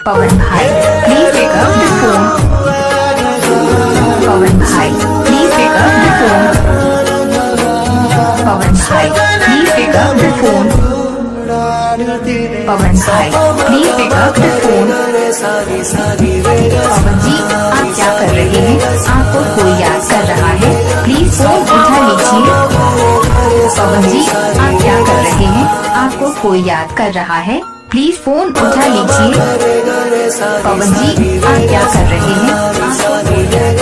पवन भाई please pick up the phone. Pawan भाई please pick up the phone. Pawan भाई please pick up the phone. Pawan भाई please pick up the phone. Pawan ji आप क्या कर रहे हैं? आपको कोई याद कर रहा है, प्लीज फोन उठा लीजिए। पवन जी आप क्या कर रहे हैं? आपको कोई याद कर रहा है, प्लीज फोन उठा लीजिए। पवन जी आप क्या कर रहे हैं? आपको कोई याद